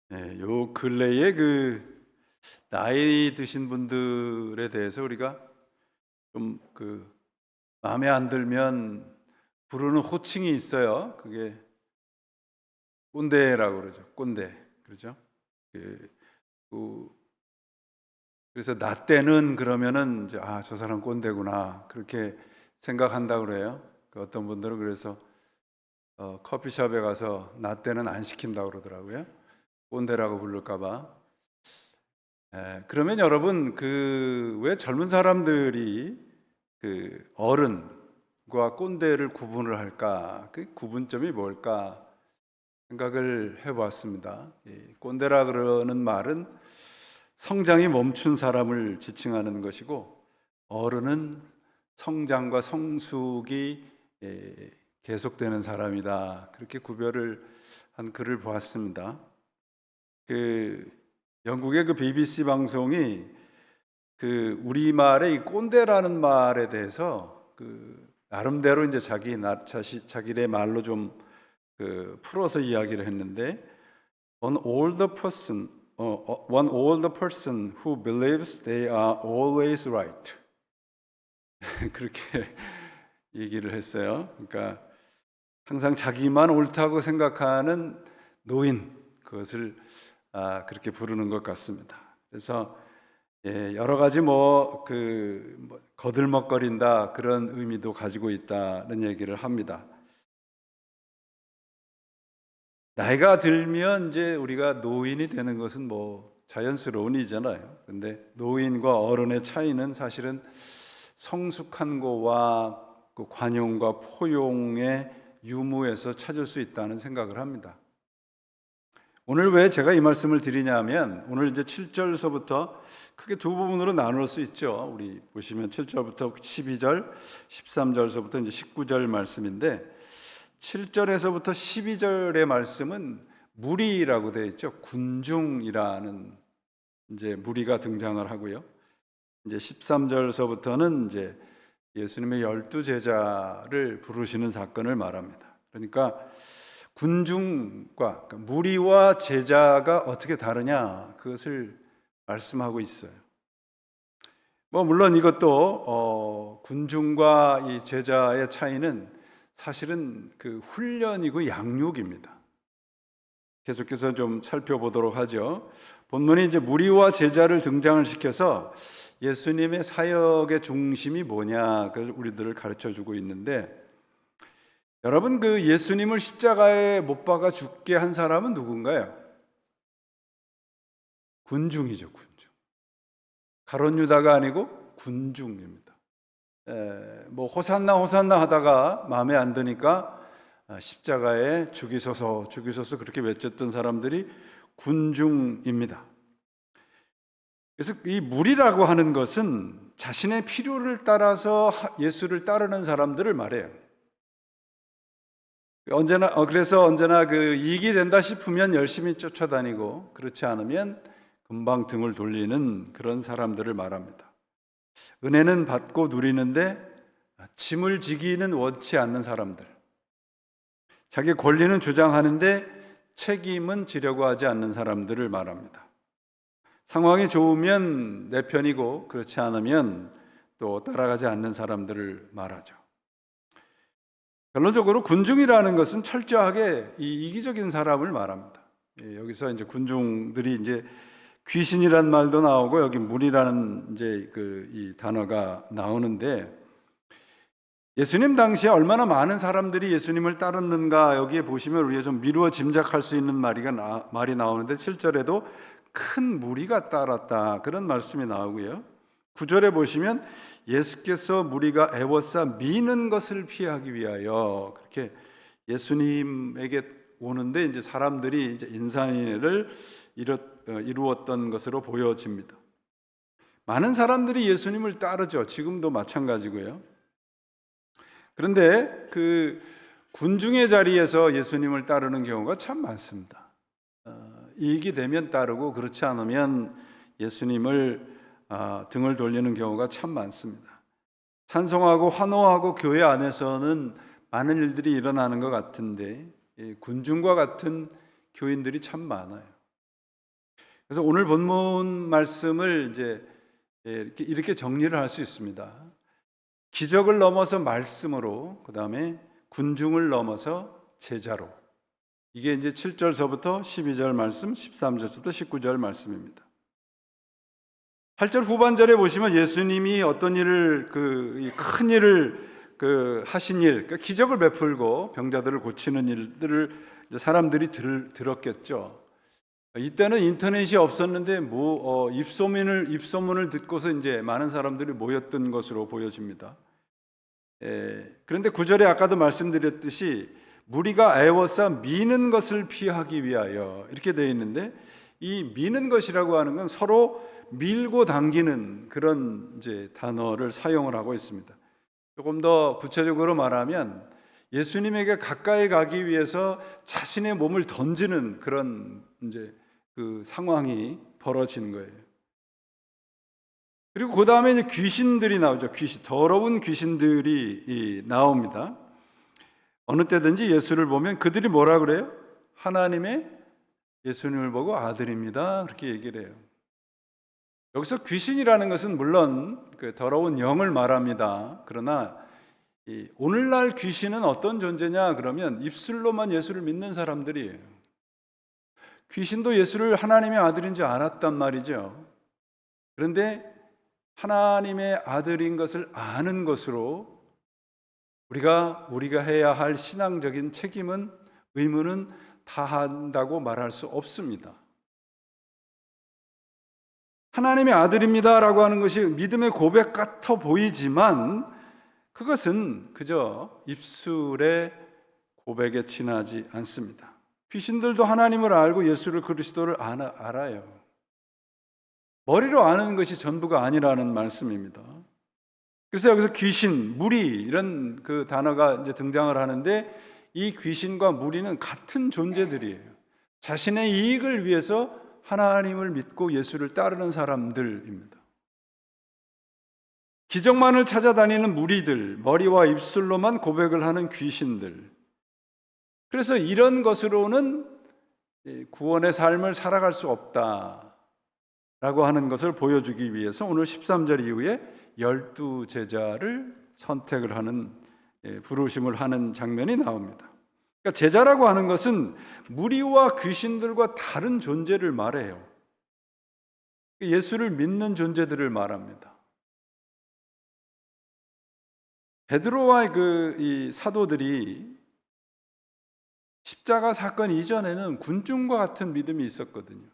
네, 요 근래에 나이 드신 분들에 대해서 우리가 좀 마음에 안 들면 부르는 호칭이 있어요. 그게 꼰대라고 그러죠. 꼰대. 그러죠. 그, 그- 그래서 나 때는 그러면은 이제 저 사람 꼰대구나. 그렇게 생각한다 그래요. 어떤 분들은 그래서 커피숍에 가서 나 때는 안 시킨다고 그러더라고요. 꼰대라고 부를까 봐. 그러면 여러분 왜 젊은 사람들이 어른과 꼰대를 구분을 할까? 그 구분점이 뭘까 생각을 해보았습니다. 꼰대라 그러는 말은 성장이 멈춘 사람을 지칭하는 것이고, 어른은 성장과 성숙이 계속되는 사람이다. 그렇게 구별을 한 글을 보았습니다. 영국의 BBC 방송이 우리말의 이 꼰대라는 말에 대해서 나름대로 이제 자기네 말로 좀 풀어서 이야기를 했는데, one older person who believes they are always right. 그렇게 얘기를 했어요. 그러니까 항상 자기만 옳다고 생각하는 노인, 그것을 그렇게 부르는 것 같습니다. 그래서 여러 가지 거들먹거린다 그런 의미도 가지고 있다는 얘기를 합니다. 나이가 들면 이제 우리가 노인이 되는 것은 자연스러운 일이잖아요. 근데 노인과 어른의 차이는 사실은 성숙한 거와 관용과 포용의 유무에서 찾을 수 있다는 생각을 합니다. 오늘 왜 제가 이 말씀을 드리냐면, 오늘 이제 7절서부터 크게 두 부분으로 나눌 수 있죠. 우리 보시면 7절부터 12절, 13절서부터 이제 19절 말씀인데, 7절에서부터 12절의 말씀은 무리라고 되어 있죠. 군중이라는 이제 무리가 등장을 하고요. 이제 13절서부터는 이제 예수님의 12제자를 부르시는 사건을 말합니다. 그러니까 군중과 무리와 제자가 어떻게 다르냐, 그것을 말씀하고 있어요. 물론 이것도 군중과 이 제자의 차이는 사실은 훈련이고 양육입니다. 계속해서 좀 살펴보도록 하죠. 본문이 이제 무리와 제자를 등장을 시켜서 예수님의 사역의 중심이 뭐냐, 그걸 우리들을 가르쳐 주고 있는데, 여러분 예수님을 십자가에 못 박아 죽게 한 사람은 누군가요? 군중이죠, 군중. 가룟 유다가 아니고 군중입니다. 호산나 호산나 하다가 마음에 안 드니까 십자가에 죽이소서 죽이소서 그렇게 외쳤던 사람들이 군중입니다. 그래서 이 무리라고 하는 것은 자신의 필요를 따라서 예수를 따르는 사람들을 말해요. 그래서 언제나 이익이 된다 싶으면 열심히 쫓아다니고, 그렇지 않으면 금방 등을 돌리는 그런 사람들을 말합니다. 은혜는 받고 누리는데 짐을 지기는 원치 않는 사람들, 자기 권리는 주장하는데 책임은 지려고 하지 않는 사람들을 말합니다. 상황이 좋으면 내 편이고, 그렇지 않으면 또 따라가지 않는 사람들을 말하죠. 결론적으로 군중이라는 것은 철저하게 이 이기적인 사람을 말합니다. 여기서 이제 군중들이 이제 귀신이란 말도 나오고, 여기 물이라는 이제 이 단어가 나오는데, 예수님 당시에 얼마나 많은 사람들이 예수님을 따랐는가, 여기에 보시면 우리가 좀 미루어 짐작할 수 있는 말이 나오는데, 7절에도 큰 무리가 따랐다 그런 말씀이 나오고요. 9절에 보시면 예수께서 무리가 애워싸 미는 것을 피하기 위하여, 그렇게 예수님에게 오는데 이제 사람들이 이제 인산인해를 이루었던 것으로 보여집니다. 많은 사람들이 예수님을 따르죠. 지금도 마찬가지고요. 그런데 군중의 자리에서 예수님을 따르는 경우가 참 많습니다. 이익이 되면 따르고, 그렇지 않으면 예수님을 등을 돌리는 경우가 참 많습니다. 찬송하고 환호하고 교회 안에서는 많은 일들이 일어나는 것 같은데, 군중과 같은 교인들이 참 많아요. 그래서 오늘 본문 말씀을 이제 이렇게 정리를 할 수 있습니다. 기적을 넘어서 말씀으로, 그 다음에 군중을 넘어서 제자로. 이게 이제 7절서부터 12절 말씀, 13절서부터 19절 말씀입니다. 8절 후반절에 보시면 예수님이 어떤 일을, 큰 일을, 하신 일, 기적을 베풀고 병자들을 고치는 일들을 사람들이 들었겠죠. 이때는 인터넷이 없었는데 입소문을 듣고서 이제 많은 사람들이 모였던 것으로 보여집니다. 그런데 9절에 아까도 말씀드렸듯이 무리가 애워싸 미는 것을 피하기 위하여 이렇게 되어 있는데, 이 미는 것이라고 하는 건 서로 밀고 당기는 그런 이제 단어를 사용을 하고 있습니다. 조금 더 구체적으로 말하면 예수님에게 가까이 가기 위해서 자신의 몸을 던지는 그런 이제 그 상황이 벌어지는 거예요. 그리고 그 다음에 이제 귀신들이 나오죠. 더러운 귀신들이 나옵니다. 어느 때든지 예수를 보면 그들이 뭐라 그래요? 하나님의, 예수님을 보고 아들입니다, 그렇게 얘기를 해요. 여기서 귀신이라는 것은 물론 그 더러운 영을 말합니다. 그러나 오늘날 귀신은 어떤 존재냐 그러면 입술로만 예수를 믿는 사람들이에요. 귀신도 예수를 하나님의 아들인지 알았단 말이죠. 그런데 하나님의 아들인 것을 아는 것으로 우리가 해야 할 신앙적인 책임은, 의무는 다한다고 말할 수 없습니다. 하나님의 아들입니다라고 하는 것이 믿음의 고백 같아 보이지만 그것은 그저 입술의 고백에 지나지 않습니다. 귀신들도 하나님을 알고 예수를, 그리스도를 알아요. 머리로 아는 것이 전부가 아니라는 말씀입니다. 그래서 여기서 귀신, 무리 이런 그 단어가 이제 등장을 하는데, 이 귀신과 무리는 같은 존재들이에요. 자신의 이익을 위해서 하나님을 믿고 예수를 따르는 사람들입니다. 기적만을 찾아다니는 무리들, 머리와 입술로만 고백을 하는 귀신들. 그래서 이런 것으로는 구원의 삶을 살아갈 수 없다라고 하는 것을 보여주기 위해서 오늘 13절 이후에 12제자를 선택을 하는, 부르심을 하는 장면이 나옵니다. 그러니까 제자라고 하는 것은 무리와 귀신들과 다른 존재를 말해요. 예수를 믿는 존재들을 말합니다. 베드로와 이 사도들이 십자가 사건 이전에는 군중과 같은 믿음이 있었거든요.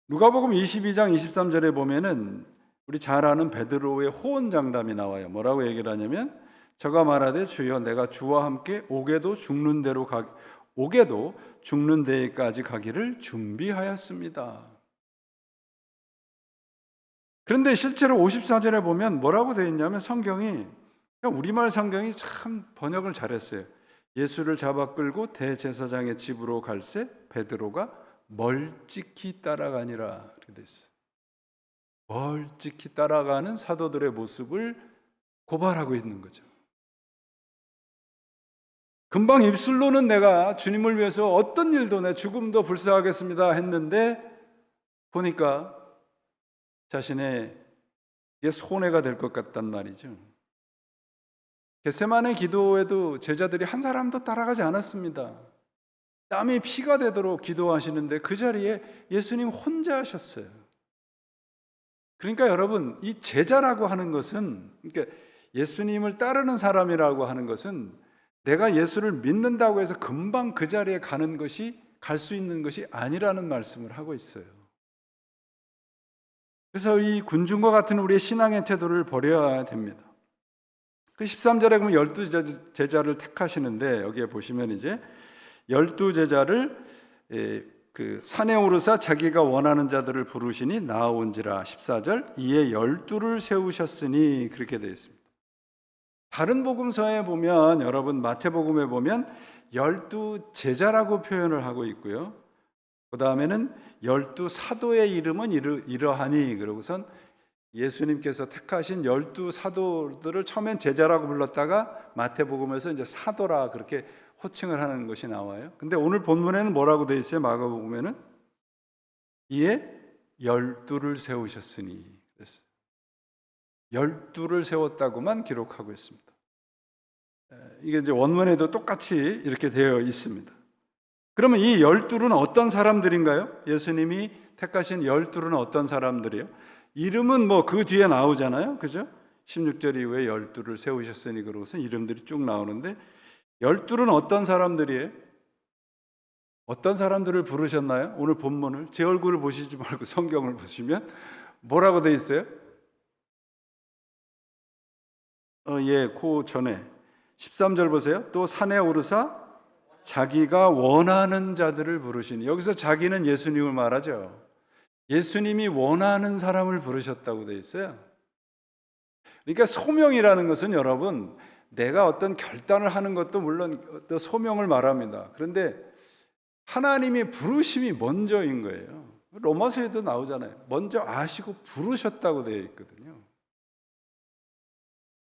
누가복음 22장 23절에 보면은 우리 잘 아는 베드로의 호언장담이 나와요. 뭐라고 얘기를 하냐면, 저가 말하되 주여 내가 주와 함께 오게도 죽는 데까지 가기를 준비하였습니다. 그런데 실제로 54절에 보면 뭐라고 되어 있냐면, 성경이, 우리말 성경이 참 번역을 잘했어요. 예수를 잡아 끌고 대제사장의 집으로 갈새 베드로가 멀찍이 따라가니라, 이렇게 됐어요. 멀찍이 따라가는 사도들의 모습을 고발하고 있는 거죠. 금방 입술로는 내가 주님을 위해서 어떤 일도, 내 죽음도 불사하겠습니다 했는데, 보니까 자신의 이게 손해가 될 것 같단 말이죠. 겟세마네 기도에도 제자들이 한 사람도 따라가지 않았습니다. 땀이 피가 되도록 기도하시는데 그 자리에 예수님 혼자 하셨어요. 그러니까 여러분, 이 제자라고 하는 것은, 그러니까 예수님을 따르는 사람이라고 하는 것은 내가 예수를 믿는다고 해서 금방 그 자리에 갈 수 있는 것이 아니라는 말씀을 하고 있어요. 그래서 이 군중과 같은 우리의 신앙의 태도를 버려야 됩니다. 그 13절에 보면 12제자를 택하시는데, 여기에 보시면 이제 12제자를 그 산에 오르사 자기가 원하는 자들을 부르시니 나아온지라. 14절, 이에 12를 세우셨으니, 그렇게 되어 있습니다. 다른 복음서에 보면, 여러분 마태복음에 보면 12제자라고 표현을 하고 있고요. 그 다음에는 12사도의 이름은 이러하니, 그러고선 예수님께서 택하신 12사도들을 처음엔 제자라고 불렀다가 마태복음에서 이제 사도라 그렇게 호칭을 하는 것이 나와요. 근데 오늘 본문에는 뭐라고 되어 있어요? 마가복음에는 이에 12를 세우셨으니 그랬어요. 12를 세웠다고만 기록하고 있습니다. 이게 이제 원문에도 똑같이 이렇게 되어 있습니다. 그러면 이 12는 어떤 사람들인가요? 예수님이 택하신 12는 어떤 사람들이에요? 이름은 뭐 그 뒤에 나오잖아요. 그죠? 16절 이후에 12를 세우셨으니 그러고서 이름들이 쭉 나오는데 12는 어떤 사람들이에요? 어떤 사람들을 부르셨나요? 오늘 본문을 제 얼굴을 보시지 말고 성경을 보시면 뭐라고 돼 있어요? 그 전에 13절 보세요. 또 산에 오르사 자기가 원하는 자들을 부르시니, 여기서 자기는 예수님을 말하죠. 예수님이 원하는 사람을 부르셨다고 돼 있어요. 그러니까 소명이라는 것은 여러분, 내가 어떤 결단을 하는 것도 물론 어떤 소명을 말합니다. 그런데 하나님의 부르심이 먼저인 거예요. 로마서에도 나오잖아요. 먼저 아시고 부르셨다고 되어 있거든요.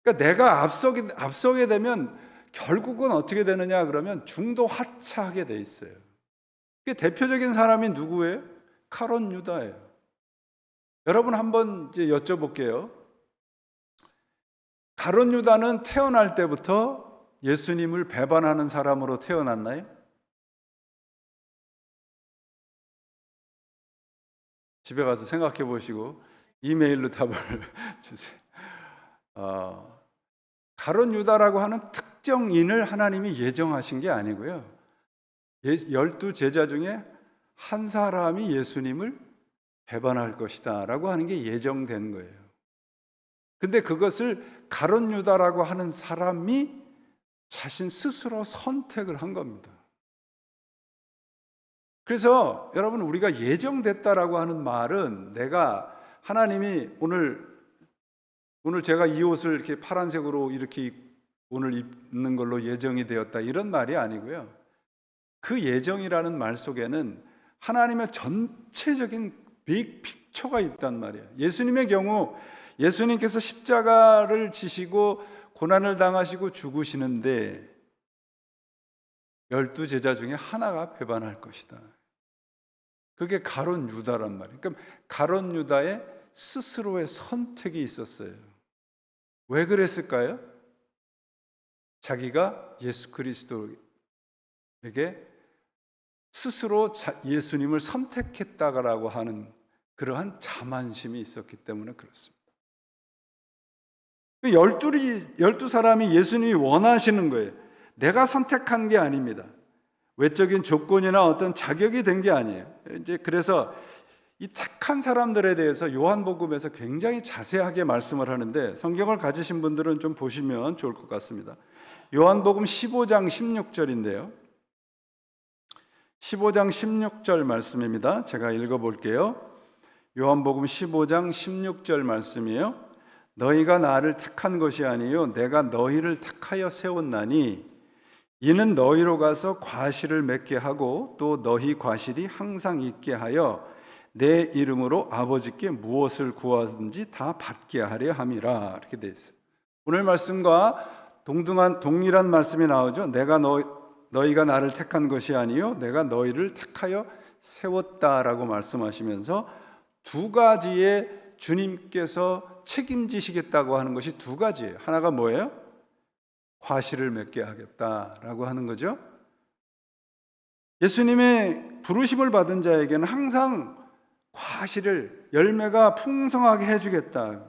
그러니까 내가 앞서게 되면 결국은 어떻게 되느냐 그러면 중도 하차하게 돼 있어요. 그 대표적인 사람이 누구예요? 카론 유다예요. 여러분 한번 이제 여쭤볼게요. 카론 유다는 태어날 때부터 예수님을 배반하는 사람으로 태어났나요? 집에 가서 생각해 보시고 이메일로 답을 주세요. 가룟 유다라고 하는 특정인을 하나님이 예정하신 게 아니고요. 12 제자 중에 한 사람이 예수님을 배반할 것이다 라고 하는 게 예정된 거예요. 근데 그것을 가룟 유다라고 하는 사람이 자신 스스로 선택을 한 겁니다. 그래서 여러분, 우리가 예정됐다라고 하는 말은 내가 하나님이 오늘 제가 이 옷을 이렇게 파란색으로 이렇게 오늘 입는 걸로 예정이 되었다 이런 말이 아니고요. 그 예정이라는 말 속에는 하나님의 전체적인 빅 픽처가 있단 말이에요. 예수님의 경우 예수님께서 십자가를 지시고 고난을 당하시고 죽으시는데 12 제자 중에 하나가 배반할 것이다. 그게 가룟 유다란 말이에요. 그러니까 가룟 유다의 스스로의 선택이 있었어요. 왜 그랬을까요? 자기가 예수 그리스도에게 스스로 예수님을 선택했다라고 하는 그러한 자만심이 있었기 때문에 그렇습니다. 12 사람이 예수님이 원하시는 거예요. 내가 선택한 게 아닙니다. 외적인 조건이나 어떤 자격이 된 게 아니에요. 이제 그래서 이 택한 사람들에 대해서 요한복음에서 굉장히 자세하게 말씀을 하는데 성경을 가지신 분들은 좀 보시면 좋을 것 같습니다. 요한복음 15장 16절인데요. 15장 16절 말씀입니다. 제가 읽어볼게요. 요한복음 15장 16절 말씀이에요. 너희가 나를 택한 것이 아니요 내가 너희를 택하여 세웠나니 이는 너희로 가서 과실을 맺게 하고 또 너희 과실이 항상 있게 하여 내 이름으로 아버지께 무엇을 구하든지 다 받게 하려 함이라. 이렇게 되어 있어요. 오늘 말씀과 동일한 말씀이 나오죠. 너희가 나를 택한 것이 아니요 내가 너희를 택하여 세웠다라고 말씀하시면서 두 가지의 주님께서 책임지시겠다고 하는 것이 두 가지예요. 하나가 뭐예요? 과실을 맺게 하겠다라고 하는 거죠. 예수님의 부르심을 받은 자에게는 항상 과실을, 열매가 풍성하게 해주겠다.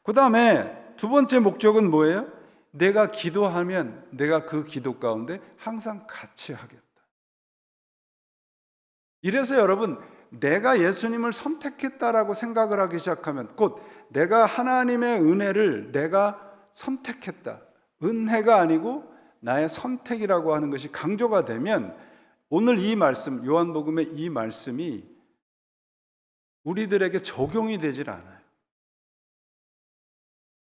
그 다음에 두 번째 목적은 뭐예요? 내가 기도하면 내가 그 기도 가운데 항상 같이 하겠다. 이래서 여러분, 내가 예수님을 선택했다라고 생각을 하기 시작하면 곧 내가 하나님의 은혜를 내가 선택했다. 은혜가 아니고 나의 선택이라고 하는 것이 강조가 되면 오늘 이 말씀, 요한복음의 이 말씀이 우리들에게 적용이 되질 않아요.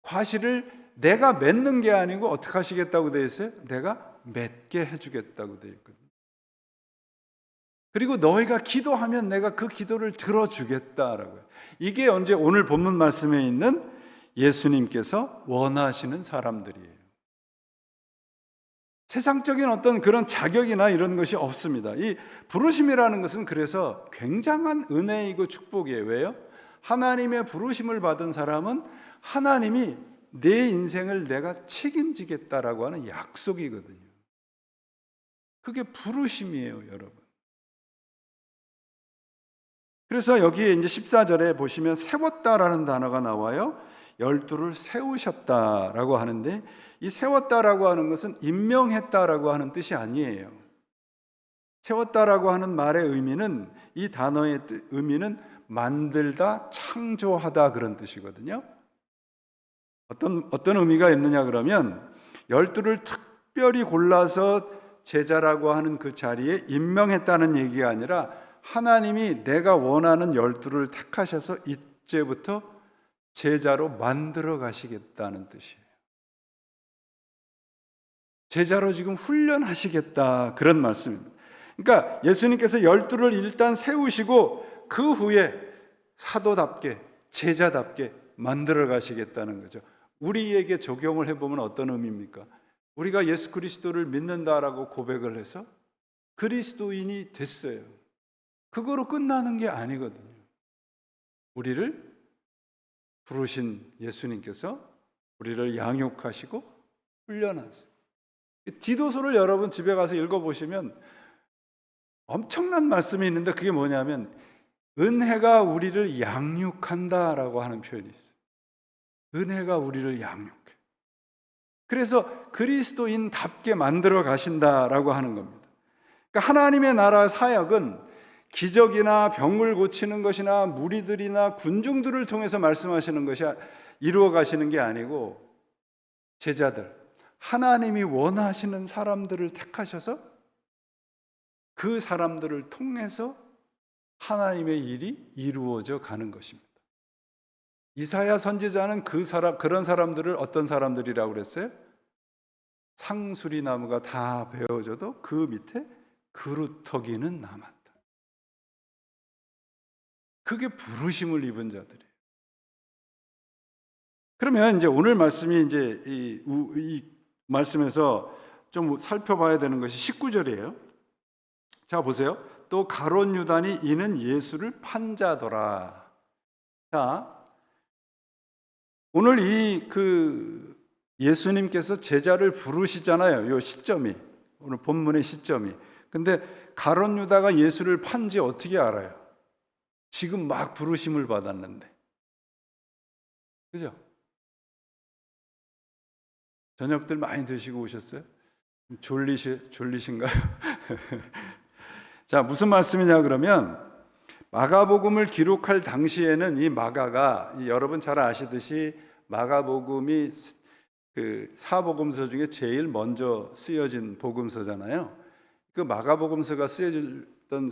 과실을 내가 맺는 게 아니고 어떻게 하시겠다고 되어 있어요? 내가 맺게 해주겠다고 되어 있거든요. 그리고 너희가 기도하면 내가 그 기도를 들어주겠다라고요. 이게 언제 오늘 본문 말씀에 있는 예수님께서 원하시는 사람들이에요. 세상적인 어떤 그런 자격이나 이런 것이 없습니다. 이 부르심이라는 것은 그래서 굉장한 은혜이고 축복이에요. 왜요? 하나님의 부르심을 받은 사람은 하나님이 내 인생을 내가 책임지겠다라고 하는 약속이거든요. 그게 부르심이에요, 여러분. 그래서 여기에 이제 14절에 보시면 세웠다라는 단어가 나와요. 12를 세우셨다라고 하는데, 이 세웠다라고 하는 것은 임명했다라고 하는 뜻이 아니에요. 세웠다라고 하는 말의 의미는, 이 단어의 의미는 만들다, 창조하다 그런 뜻이거든요. 어떤 의미가 있느냐 그러면 12를 특별히 골라서 제자라고 하는 그 자리에 임명했다는 얘기가 아니라 하나님이 내가 원하는 12를 택하셔서 이제부터 제자로 만들어 가시겠다는 뜻이에요. 제자로 지금 훈련하시겠다 그런 말씀입니다. 그러니까 예수님께서 12를 일단 세우시고 그 후에 사도답게 제자답게 만들어 가시겠다는 거죠. 우리에게 적용을 해보면 어떤 의미입니까? 우리가 예수 그리스도를 믿는다라고 고백을 해서 그리스도인이 됐어요. 그거로 끝나는 게 아니거든요. 우리를 부르신 예수님께서 우리를 양육하시고 훈련하세요. 디도서를 여러분 집에 가서 읽어보시면 엄청난 말씀이 있는데 그게 뭐냐면 은혜가 우리를 양육한다라고 하는 표현이 있어요. 은혜가 우리를 양육해. 그래서 그리스도인답게 만들어 가신다라고 하는 겁니다. 그러니까 하나님의 나라 사역은 기적이나 병을 고치는 것이나 무리들이나 군중들을 통해서 말씀하시는 것이 이루어 가시는 게 아니고 제자들, 하나님이 원하시는 사람들을 택하셔서 그 사람들을 통해서 하나님의 일이 이루어져 가는 것입니다. 이사야 선지자는 그런 사람들을 어떤 사람들이라고 그랬어요? 상수리 나무가 다 베어져도 그 밑에 그루터기는 남았다. 그게 부르심을 입은 자들이에요. 그러면 이제 오늘 말씀이 이제 이 말씀에서 좀 살펴봐야 되는 것이 19절이에요. 자, 보세요. 또 가롯 유다니 이는 예수를 판 자더라. 자, 오늘 예수님께서 제자를 부르시잖아요. 요 시점이 오늘 본문의 시점이. 근데 가롯 유다가 예수를 판지 어떻게 알아요? 지금 막 부르심을 받았는데, 그죠? 저녁들 많이 드시고 오셨어요? 졸리신가요? 자, 무슨 말씀이냐 그러면 마가복음을 기록할 당시에는 이 마가가 여러분 잘 아시듯이 마가복음이 그 사복음서 중에 제일 먼저 쓰여진 복음서잖아요. 그 마가복음서가 쓰여졌던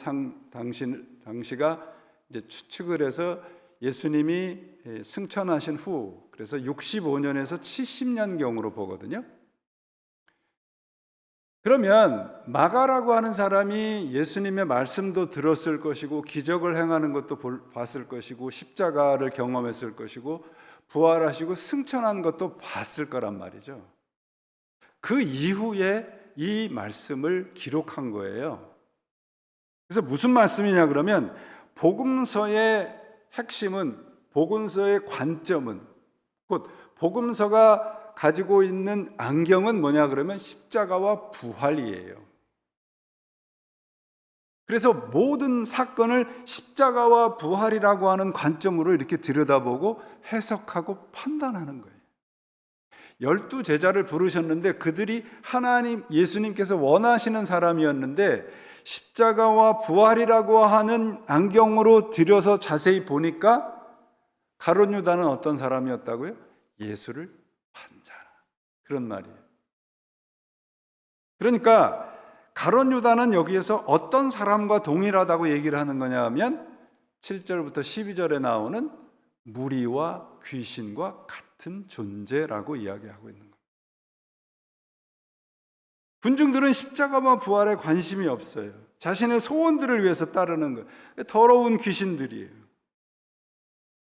당시가 이제 추측을 해서 예수님이 승천하신 후, 그래서 65년에서 70년경으로 보거든요. 그러면 마가라고 하는 사람이 예수님의 말씀도 들었을 것이고 기적을 행하는 것도 봤을 것이고 십자가를 경험했을 것이고 부활하시고 승천한 것도 봤을 거란 말이죠. 그 이후에 이 말씀을 기록한 거예요. 그래서 무슨 말씀이냐 그러면 복음서의 핵심은, 복음서의 관점은, 곧 복음서가 가지고 있는 안경은 뭐냐 그러면 십자가와 부활이에요. 그래서 모든 사건을 십자가와 부활이라고 하는 관점으로 이렇게 들여다보고 해석하고 판단하는 거예요. 12 제자를 부르셨는데 그들이 예수님께서 원하시는 사람이었는데 십자가와 부활이라고 하는 안경으로 들여서 자세히 보니까 가롯 유다는 어떤 사람이었다고요? 예수를 판 자. 그런 말이에요. 그러니까 가롯 유다는 여기에서 어떤 사람과 동일하다고 얘기를 하는 거냐 하면 7절부터 12절에 나오는 무리와 귀신과 같은 존재라고 이야기하고 있는 거예요. 군중들은 십자가와 부활에 관심이 없어요. 자신의 소원들을 위해서 따르는 거예요. 더러운 귀신들이에요.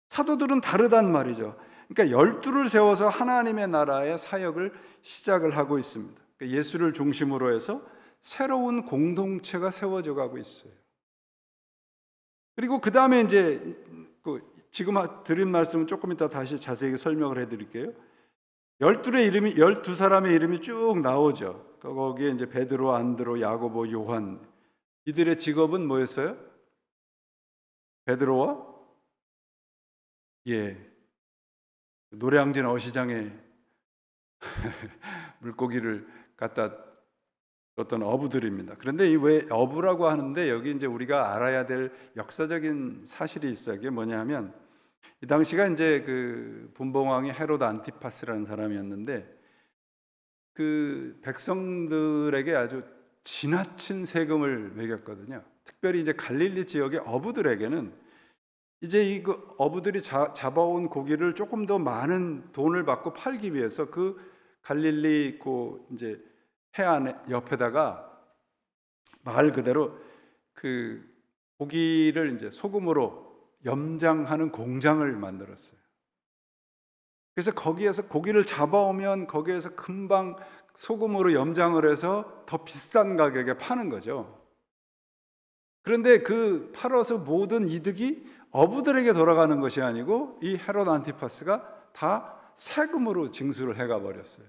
사도들은 다르단 말이죠. 그러니까 12를 세워서 하나님의 나라의 사역을 시작을 하고 있습니다. 그러니까 예수를 중심으로 해서 새로운 공동체가 세워져 가고 있어요. 그리고 그 다음에 이제 지금 드린 말씀은 조금 이따 다시 자세히 설명을 해드릴게요. 12사람의 이름이 쭉 나오죠. 거기에 이제 베드로, 안드로, 야고보, 요한, 이들의 직업은 뭐였어요? 베드로와 노량진 어시장에 물고기를 갖다 어떤 어부들입니다. 그런데 이 왜 어부라고 하는데 여기 이제 우리가 알아야 될 역사적인 사실이 있어요. 이게 뭐냐면 이 당시가 이제 그 분봉왕이 헤롯 안티파스라는 사람이었는데 그 백성들에게 아주 지나친 세금을 매겼거든요. 특별히 이제 갈릴리 지역의 어부들에게는 이제 이 그 어부들이 잡아온 고기를 조금 더 많은 돈을 받고 팔기 위해서 그 갈릴리 그 이제 해안 옆에다가 말 그대로 그 고기를 이제 소금으로 염장하는 공장을 만들었어요. 그래서 거기에서 고기를 잡아오면 거기에서 금방 소금으로 염장을 해서 더 비싼 가격에 파는 거죠. 그런데 그 팔아서 모든 이득이 어부들에게 돌아가는 것이 아니고 이 헤롯 안티파스가 다 세금으로 징수를 해가 버렸어요.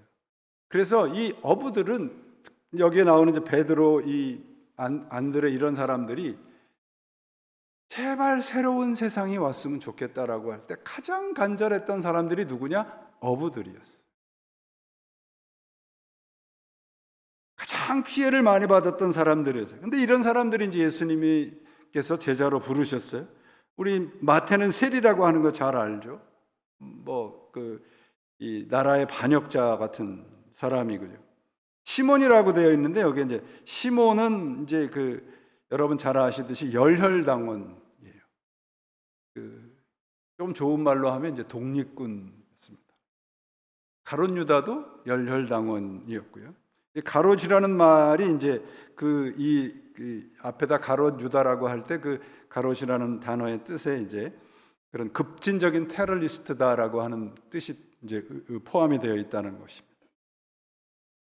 그래서 이 어부들은 여기에 나오는 이제 베드로, 이 안드레 이런 사람들이 제발 새로운 세상이 왔으면 좋겠다라고 할 때 가장 간절했던 사람들이 누구냐? 어부들이었어요. 가장 피해를 많이 받았던 사람들이었어요. 근데 이런 사람들이 이제 예수님께서 제자로 부르셨어요. 우리 마태는 세리라고 하는 거 잘 알죠? 이 나라의 반역자 같은 사람이고요. 시몬이라고 되어 있는데 여기 이제 시몬은 이제 여러분 잘 아시듯이 열혈당원이에요. 좀 좋은 말로 하면 이제 독립군이었습니다. 가롯 유다도 열혈당원이었고요. 가롯이라는 말이 이제 앞에다 가롯 유다라고 할 때 그 가롯이라는 단어의 뜻에 이제 그런 급진적인 테러리스트다라고 하는 뜻이 이제 포함이 되어 있다는 것입니다.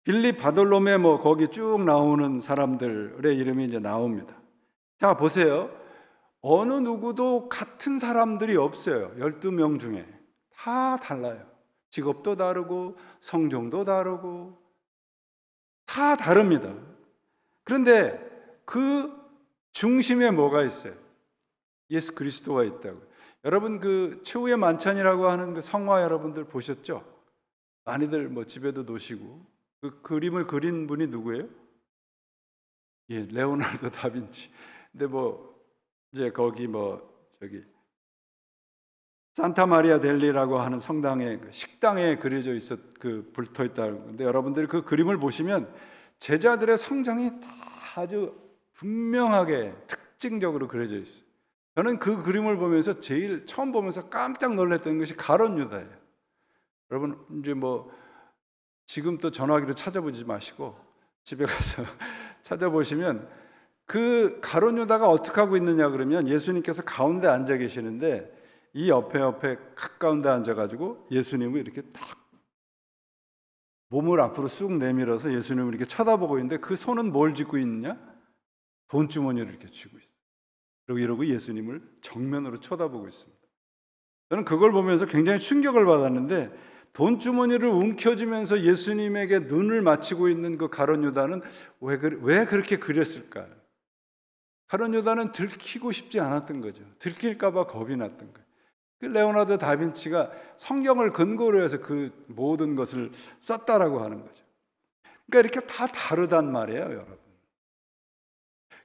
빌립, 바돌로메 거기 쭉 나오는 사람들의 이름이 이제 나옵니다. 자, 보세요. 어느 누구도 같은 사람들이 없어요. 12명 중에 다 달라요. 직업도 다르고 성종도 다르고 다 다릅니다. 그런데 그 중심에 뭐가 있어요? 예수 그리스도가 있다고요. 여러분 그 최후의 만찬이라고 하는 그 성화 여러분들 보셨죠? 많이들 집에도 놓으시고 그 그림을 그린 분이 누구예요? 레오나르도 다빈치. 근데 이제 거기 저기 산타 마리아 델리라고 하는 성당의 식당에 그려져 붙어 있다는 건데 여러분들이 그 그림을 보시면 제자들의 성장이 다 아주 분명하게 특징적으로 그려져 있어요. 저는 그 그림을 보면서 제일 처음 보면서 깜짝 놀랐던 것이 가롯 유다예요. 여러분 이제 지금 또 전화기로 찾아보지 마시고 집에 가서 찾아보시면 그 가롯 유다가 어떻게 하고 있느냐 그러면 예수님께서 가운데 앉아 계시는데 이 옆에 가까운데 앉아가지고 예수님을 이렇게 딱 몸을 앞으로 쑥 내밀어서 예수님을 이렇게 쳐다보고 있는데 그 손은 뭘 쥐고 있느냐? 돈주머니를 이렇게 쥐고 있어요. 그리고 이러고 예수님을 정면으로 쳐다보고 있습니다. 저는 그걸 보면서 굉장히 충격을 받았는데 돈주머니를 움켜쥐면서 예수님에게 눈을 맞추고 있는 그 가롯 유다는 왜 그렇게 그렸을까요? 가롯 유다는 들키고 싶지 않았던 거죠. 들킬까 봐 겁이 났던 거예요. 레오나르도 다빈치가 성경을 근거로 해서 그 모든 것을 썼다라고 하는 거죠. 그러니까 이렇게 다 다르단 말이에요, 여러분.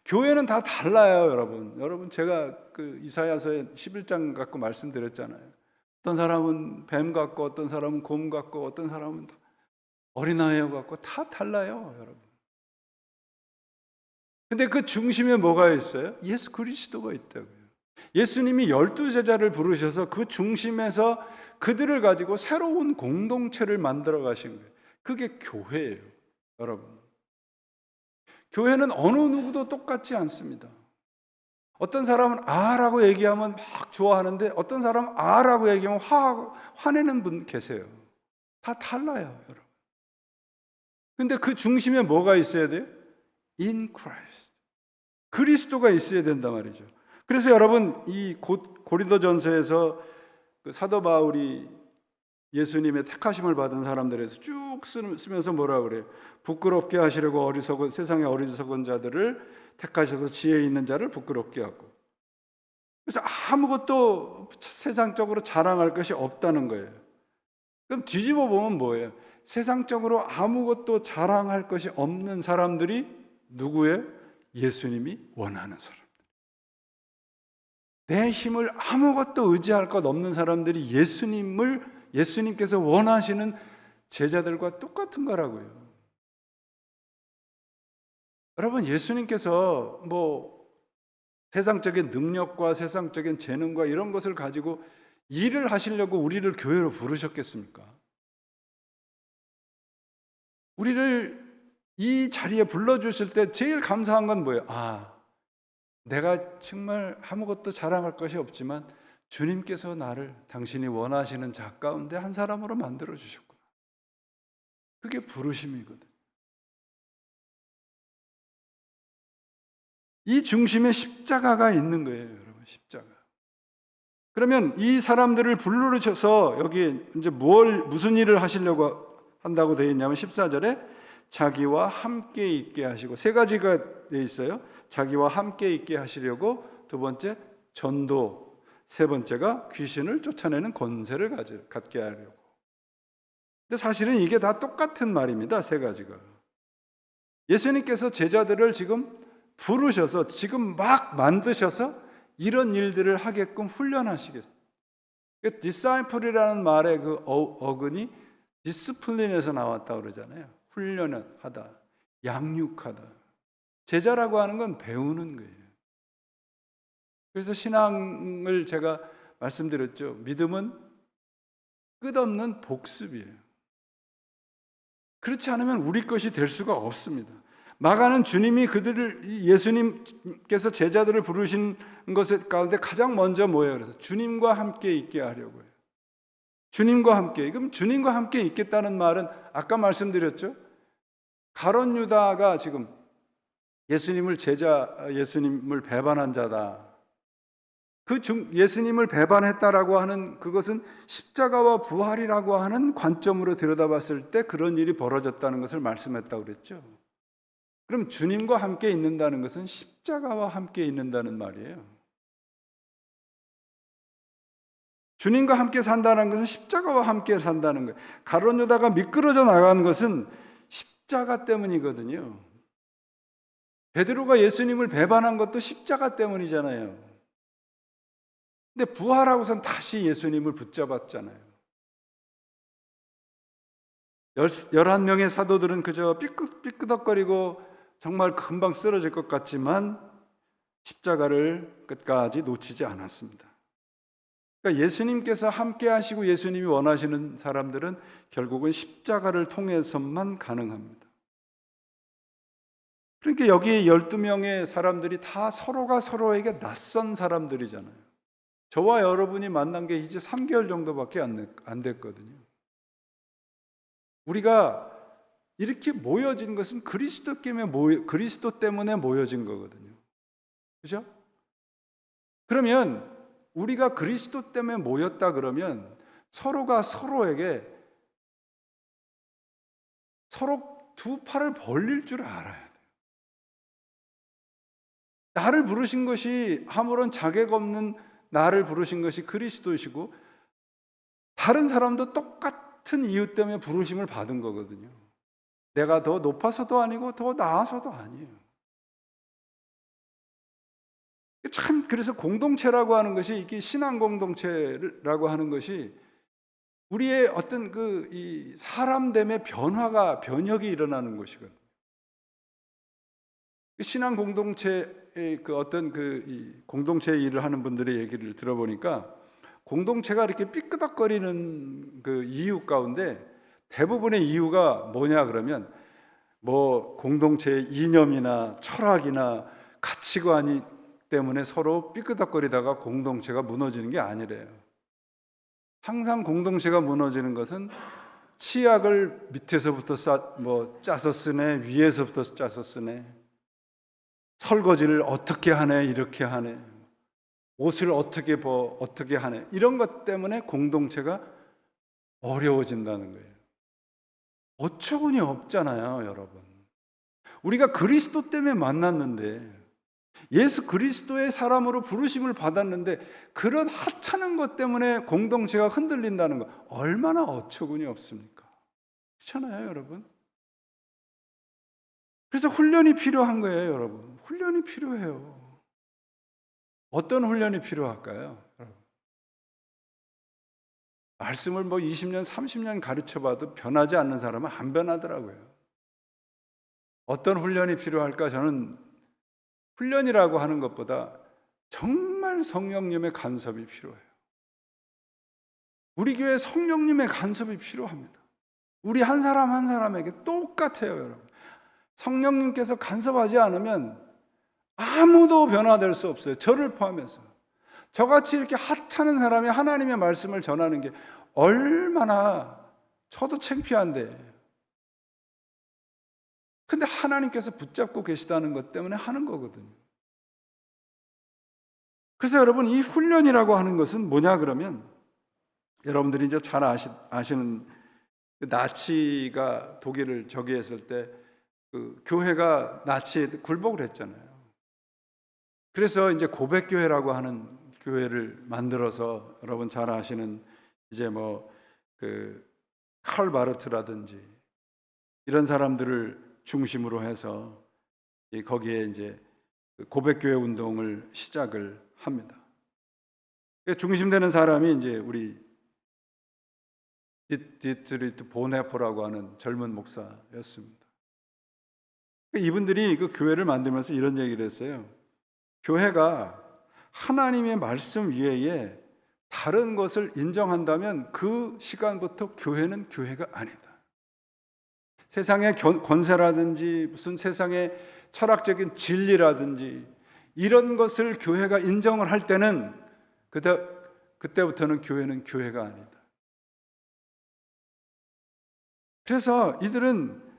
교회는 다 달라요, 여러분. 여러분 제가 이사야서의 11장 갖고 말씀드렸잖아요. 어떤 사람은 뱀 같고 어떤 사람은 곰 같고 어떤 사람은 어린아이 같고 다 달라요, 여러분. 근데 그 중심에 뭐가 있어요? 예수 그리스도가 있다고요. 예수님이 12제자를 부르셔서 그 중심에서 그들을 가지고 새로운 공동체를 만들어 가신 거예요. 그게 교회예요, 여러분. 교회는 어느 누구도 똑같지 않습니다. 어떤 사람은 아라고 얘기하면 막 좋아하는데 어떤 사람은 아라고 얘기하면 화내는 분 계세요. 다 달라요, 여러분. 근데 그 중심에 뭐가 있어야 돼요? In Christ. 그리스도가 있어야 된단 말이죠. 그래서 여러분, 이 고린도전서에서 그 사도 바울이 예수님의 택하심을 받은 사람들에서 쭉 쓰면서 뭐라 그래요? 부끄럽게 하시려고 세상의 어리석은 자들을 택하셔서 지혜 있는 자를 부끄럽게 하고. 그래서 아무것도 세상적으로 자랑할 것이 없다는 거예요. 그럼 뒤집어 보면 뭐예요? 세상적으로 아무것도 자랑할 것이 없는 사람들이 누구예요? 예수님이 원하는 사람. 내 힘을 아무것도 의지할 것 없는 사람들이 예수님께서 원하시는 제자들과 똑같은 거라고요. 여러분, 예수님께서 뭐 세상적인 능력과 세상적인 재능과 이런 것을 가지고 일을 하시려고 우리를 교회로 부르셨겠습니까? 우리를 이 자리에 불러주실 때 제일 감사한 건 뭐예요? 내가 정말 아무것도 자랑할 것이 없지만 주님께서 나를 당신이 원하시는 자 가운데 한 사람으로 만들어 주셨구나. 그게 부르심이거든. 이 중심에 십자가가 있는 거예요, 여러분. 십자가. 그러면 이 사람들을 부르셔서 여기 이제 무슨 일을 하시려고 한다고 되어 있냐면 14절에 자기와 함께 있게 하시고, 세 가지가 되어 있어요. 자기와 함께 있게 하시려고, 두 번째 전도, 세 번째가 귀신을 쫓아내는 권세를 갖게 하려고. 근데 사실은 이게 다 똑같은 말입니다. 세 가지가. 예수님께서 제자들을 지금 부르셔서 지금 막 만드셔서 이런 일들을 하게끔 훈련하시겠어요. 디사이플이라는 말의 그 어근이 디스플린에서 나왔다고 그러잖아요. 훈련하다, 양육하다. 제자라고 하는 건 배우는 거예요. 그래서 신앙을 제가 말씀드렸죠. 믿음은 끝없는 복습이에요. 그렇지 않으면 우리 것이 될 수가 없습니다. 마가는 주님이 예수님께서 제자들을 부르신 것 가운데 가장 먼저 뭐예요? 그래서 주님과 함께 있게 하려고 해요. 주님과 함께. 그럼 주님과 함께 있겠다는 말은 아까 말씀드렸죠. 가룟 유다가 지금 예수님을 배반한 자다. 예수님을 배반했다라고 하는 그것은 십자가와 부활이라고 하는 관점으로 들여다봤을 때 그런 일이 벌어졌다는 것을 말씀했다고 그랬죠. 그럼 주님과 함께 있는다는 것은 십자가와 함께 있는다는 말이에요. 주님과 함께 산다는 것은 십자가와 함께 산다는 거예요. 가룟 유다가 미끄러져 나간 것은 십자가 때문이거든요. 베드로가 예수님을 배반한 것도 십자가 때문이잖아요. 근데 부활하고선 다시 예수님을 붙잡았잖아요. 11명의 사도들은 그저 삐끄덕거리고 정말 금방 쓰러질 것 같지만 십자가를 끝까지 놓치지 않았습니다. 그러니까 예수님께서 함께 하시고 예수님이 원하시는 사람들은 결국은 십자가를 통해서만 가능합니다. 그러니까 여기 12명의 사람들이 다 서로가 서로에게 낯선 사람들이잖아요. 저와 여러분이 만난 게 이제 3개월 정도밖에 안 됐거든요. 우리가 이렇게 모여진 것은 그리스도 때문에 모여진 거거든요. 그죠? 그러면 우리가 그리스도 때문에 모였다 그러면 서로가 서로에게 서로 두 팔을 벌릴 줄 알아야 돼요. 나를 부르신 것이 아무런 자격 없는 나를 부르신 것이 그리스도이시고 다른 사람도 똑같은 이유 때문에 부르심을 받은 거거든요. 내가 더 높아서도 아니고 더 나아서도 아니에요. 참 그래서 공동체라고 하는 것이 이게 신앙 공동체라고 하는 것이 우리의 어떤 이 사람됨의 변혁이 일어나는 것이거든요. 신앙 공동체의 이 공동체 일을 하는 분들의 얘기를 들어보니까 공동체가 이렇게 삐끄덕거리는 그 이유 가운데 대부분의 이유가 뭐냐 그러면 뭐 공동체의 이념이나 철학이나 가치관이 때문에 서로 삐끄덕거리다가 공동체가 무너지는 게 아니래요. 항상 공동체가 무너지는 것은 치약을 밑에서부터 짜서 쓰네, 위에서부터 짜서 쓰네, 설거지를 어떻게 하네, 이렇게 하네, 옷을 어떻게 하네, 이런 것 때문에 공동체가 어려워진다는 거예요. 어처구니 없잖아요, 여러분. 우리가 그리스도 때문에 만났는데, 예수 그리스도의 사람으로 부르심을 받았는데, 그런 하찮은 것 때문에 공동체가 흔들린다는 거 얼마나 어처구니 없습니까? 그렇잖아요, 여러분. 그래서 훈련이 필요한 거예요, 여러분. 훈련이 필요해요. 어떤 훈련이 필요할까요, 여러분? 말씀을 20년, 30년 가르쳐봐도 변하지 않는 사람은 안 변하더라고요. 어떤 훈련이 필요할까? 저는 훈련이라고 하는 것보다 정말 성령님의 간섭이 필요해요. 우리 교회에 성령님의 간섭이 필요합니다. 우리 한 사람 한 사람에게 똑같아요, 여러분. 성령님께서 간섭하지 않으면 아무도 변화될 수 없어요. 저를 포함해서. 저같이 이렇게 하찮은 사람이 하나님의 말씀을 전하는 게 얼마나 저도 창피한데, 근데 하나님께서 붙잡고 계시다는 것 때문에 하는 거거든요. 그래서 여러분, 이 훈련이라고 하는 것은 뭐냐 그러면, 여러분들이 이제 잘 아시는 나치가 독일을 저기했을 때 그 교회가 나치에 굴복을 했잖아요. 그래서 이제 고백교회라고 하는 교회를 만들어서, 여러분 잘 아시는 이제 칼 바르트라든지 이런 사람들을 중심으로 해서 거기에 이제 고백교회 운동을 시작을 합니다. 중심되는 사람이 이제 우리 디트리트 보네포라고 하는 젊은 목사였습니다. 이분들이 그 교회를 만들면서 이런 얘기를 했어요. 교회가 하나님의 말씀 외에 다른 것을 인정한다면 그 시간부터 교회는 교회가 아니다. 세상의 권세라든지 무슨 세상의 철학적인 진리라든지 이런 것을 교회가 인정을 할 때는 그때부터는 교회는 교회가 아니다. 그래서 이들은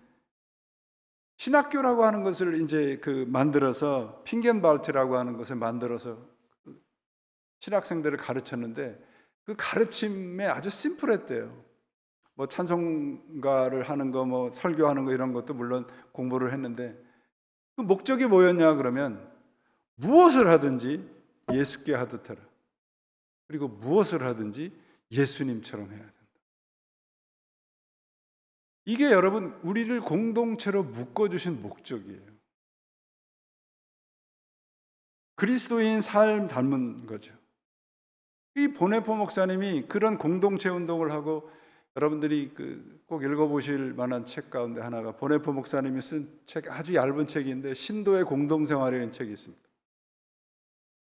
신학교라고 하는 것을 이제 만들어서 핑겐발트라고 하는 것을 만들어서 신학생들을 가르쳤는데, 그 가르침에 아주 심플했대요. 찬송가를 하는 거, 설교하는 거 이런 것도 물론 공부를 했는데, 그 목적이 뭐였냐 그러면 무엇을 하든지 예수께 하듯 하라. 그리고 무엇을 하든지 예수님처럼 해야 된다. 이게 여러분 우리를 공동체로 묶어주신 목적이에요. 그리스도인 삶 닮은 거죠. 이 보네포 목사님이 그런 공동체 운동을 하고, 여러분들이 꼭 읽어보실 만한 책 가운데 하나가 보네포 목사님이 쓴 책, 아주 얇은 책인데 신도의 공동생활이라는 책이 있습니다.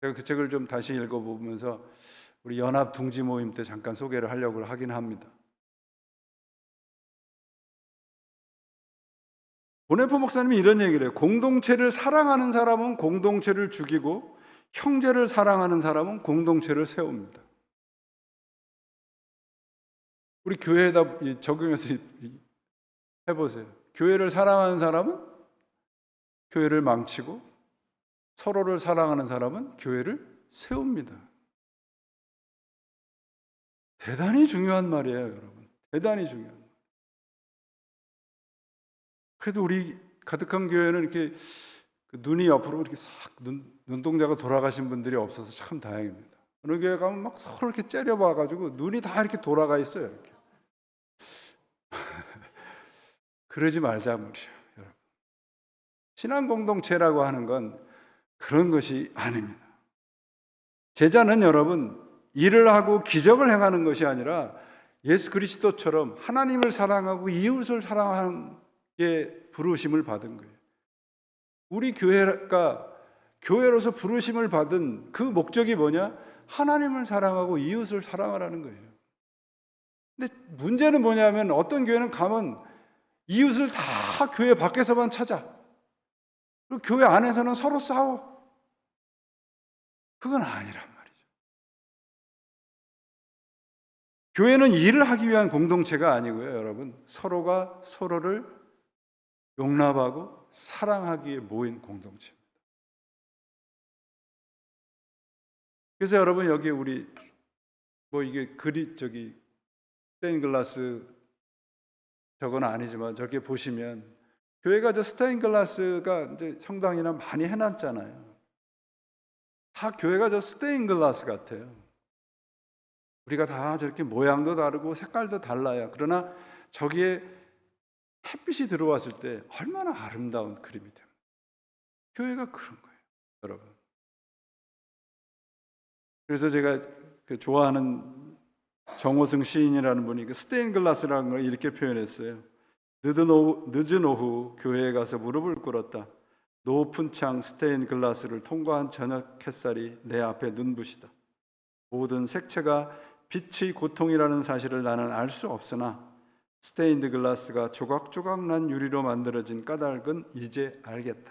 제가 그 책을 좀 다시 읽어보면서 우리 연합 둥지 모임 때 잠깐 소개를 하려고 하긴 합니다. 보네포 목사님이 이런 얘기를 해요. 공동체를 사랑하는 사람은 공동체를 죽이고, 형제를 사랑하는 사람은 공동체를 세웁니다. 우리 교회에다 적용해서 해보세요. 교회를 사랑하는 사람은 교회를 망치고, 서로를 사랑하는 사람은 교회를 세웁니다. 대단히 중요한 말이에요, 여러분. 대단히 중요한 말. 그래도 우리 가득한 교회는 이렇게 눈이 옆으로 이렇게 싹 눈동자가 돌아가신 분들이 없어서 참 다행입니다. 어느 교회 가면 막 서로 이렇게 째려봐가지고 눈이 다 이렇게 돌아가 있어요. 이렇게. 그러지 말자 말이죠, 여러분. 신앙 공동체라고 하는 건 그런 것이 아닙니다. 제자는 여러분 일을 하고 기적을 행하는 것이 아니라 예수 그리스도처럼 하나님을 사랑하고 이웃을 사랑하는 게 부르심을 받은 거예요. 우리 교회가 교회로서 부르심을 받은 그 목적이 뭐냐? 하나님을 사랑하고 이웃을 사랑하라는 거예요. 근데 문제는 뭐냐면 어떤 교회는 가면 이웃을 다 교회 밖에서만 찾아. 그리고 교회 안에서는 서로 싸워. 그건 아니란 말이죠. 교회는 일을 하기 위한 공동체가 아니고요, 여러분. 서로가 서로를 용납하고 사랑하기 위해 모인 공동체입니다. 그래서 여러분, 여기 우리 이게 스테인글라스 저건 아니지만 저렇게 보시면 교회가 저 스테인글라스가 이제 성당이나 많이 해놨잖아요. 다 교회가 저 스테인글라스 같아요. 우리가 다 저렇게 모양도 다르고 색깔도 달라요. 그러나 저기에 햇빛이 들어왔을 때 얼마나 아름다운 그림이 됩니다. 교회가 그런 거예요, 여러분. 그래서 제가 좋아하는 정호승 시인이라는 분이 그 스테인글라스라는 걸 이렇게 표현했어요. 늦은 오후 교회에 가서 무릎을 꿇었다. 높은 창 스테인글라스를 통과한 저녁 햇살이 내 앞에 눈부시다. 모든 색채가 빛의 고통이라는 사실을 나는 알 수 없으나 스테인드 글라스가 조각조각 난 유리로 만들어진 까닭은 이제 알겠다.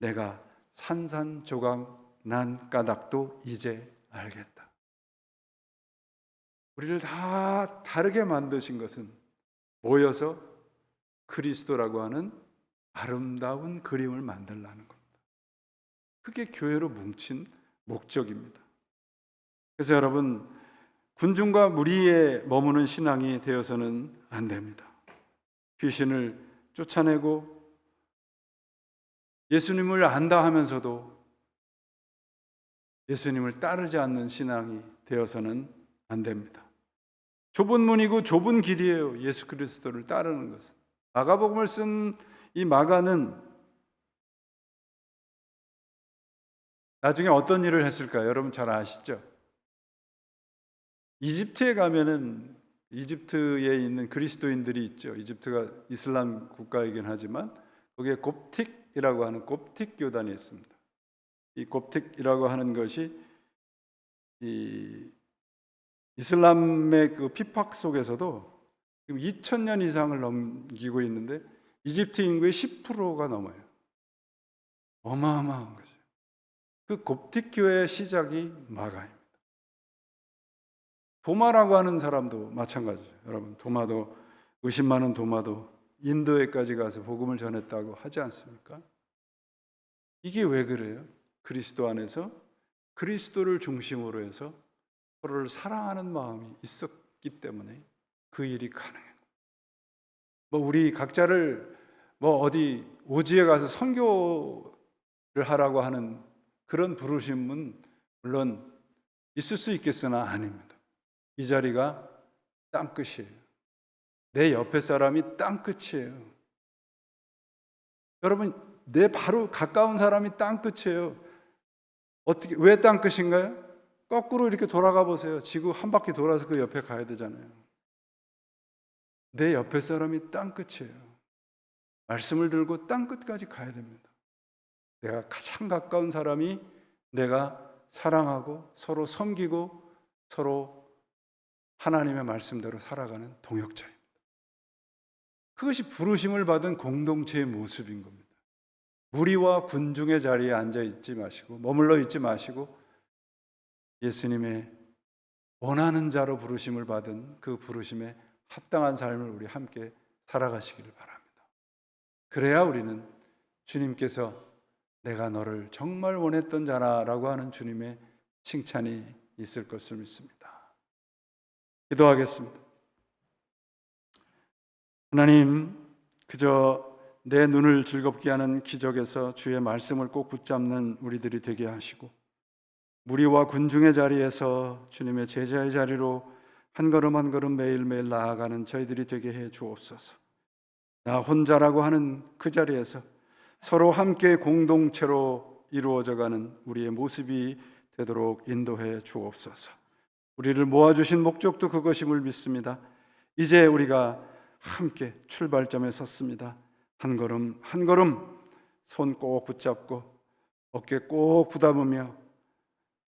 내가 산산조각 난 까닭도 이제 알겠다. 우리를 다 다르게 만드신 것은 모여서 그리스도라고 하는 아름다운 그림을 만들라는 겁니다. 그게 교회로 뭉친 목적입니다. 그래서 여러분, 군중과 무리에 머무는 신앙이 되어서는 안 됩니다. 귀신을 쫓아내고 예수님을 안다 하면서도 예수님을 따르지 않는 신앙이 되어서는 안 됩니다. 좁은 문이고 좁은 길이에요. 예수 그리스도를 따르는 것은. 마가복음을 쓴 이 마가는 나중에 어떤 일을 했을까요? 여러분 잘 아시죠? 이집트에 가면은 이집트에 있는 그리스도인들이 있죠. 이집트가 이슬람 국가이긴 하지만 거기에 곱틱이라고 하는 곱틱 교단이 있습니다. 이 곱틱이라고 하는 것이 이 이슬람의 그 핍박 속에서도 지금 2000년 이상을 넘기고 있는데 이집트 인구의 10%가 넘어요. 어마어마한 거죠. 그 곱틱 교회의 시작이 마가입니다. 도마라고 하는 사람도 마찬가지죠. 여러분, 도마도 의심 많은 도마도 인도에까지 가서 복음을 전했다고 하지 않습니까? 이게 왜 그래요? 그리스도 안에서 그리스도를 중심으로 해서 서로를 사랑하는 마음이 있었기 때문에 그 일이 가능해요. 우리 각자를 어디 오지에 가서 선교를 하라고 하는 그런 부르심은 물론 있을 수 있겠으나 아닙니다. 이 자리가 땅끝이에요. 내 옆에 사람이 땅끝이에요. 여러분, 내 바로 가까운 사람이 땅끝이에요. 왜 땅끝인가요? 거꾸로 이렇게 돌아가 보세요. 지구 한 바퀴 돌아서 그 옆에 가야 되잖아요. 내 옆에 사람이 땅끝이에요. 말씀을 들고 땅끝까지 가야 됩니다. 내가 가장 가까운 사람이 내가 사랑하고 서로 섬기고 서로 하나님의 말씀대로 살아가는 동역자입니다. 그것이 부르심을 받은 공동체의 모습인 겁니다. 무리와 군중의 자리에 앉아 있지 마시고 머물러 있지 마시고 예수님의 원하는 자로 부르심을 받은 그 부르심에 합당한 삶을 우리 함께 살아가시기를 바랍니다. 그래야 우리는 주님께서 내가 너를 정말 원했던 자라라고 하는 주님의 칭찬이 있을 것을 믿습니다. 기도하겠습니다. 하나님, 그저 내 눈을 즐겁게 하는 기적에서 주의 말씀을 꼭 붙잡는 우리들이 되게 하시고 무리와 군중의 자리에서 주님의 제자의 자리로 한 걸음 한 걸음 매일매일 나아가는 저희들이 되게 해 주옵소서. 나 혼자라고 하는 그 자리에서 서로 함께 공동체로 이루어져가는 우리의 모습이 되도록 인도해 주옵소서. 우리를 모아주신 목적도 그것임을 믿습니다. 이제 우리가 함께 출발점에 섰습니다. 한 걸음 한 걸음 손 꼭 붙잡고 어깨 꼭 부담으며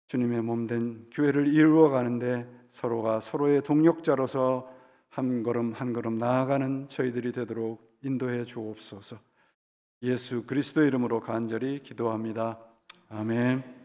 주님의 몸된 교회를 이루어 가는데 서로가 서로의 동력자로서 한 걸음 한 걸음 나아가는 저희들이 되도록 인도해 주옵소서. 예수 그리스도의 이름으로 간절히 기도합니다. 아멘.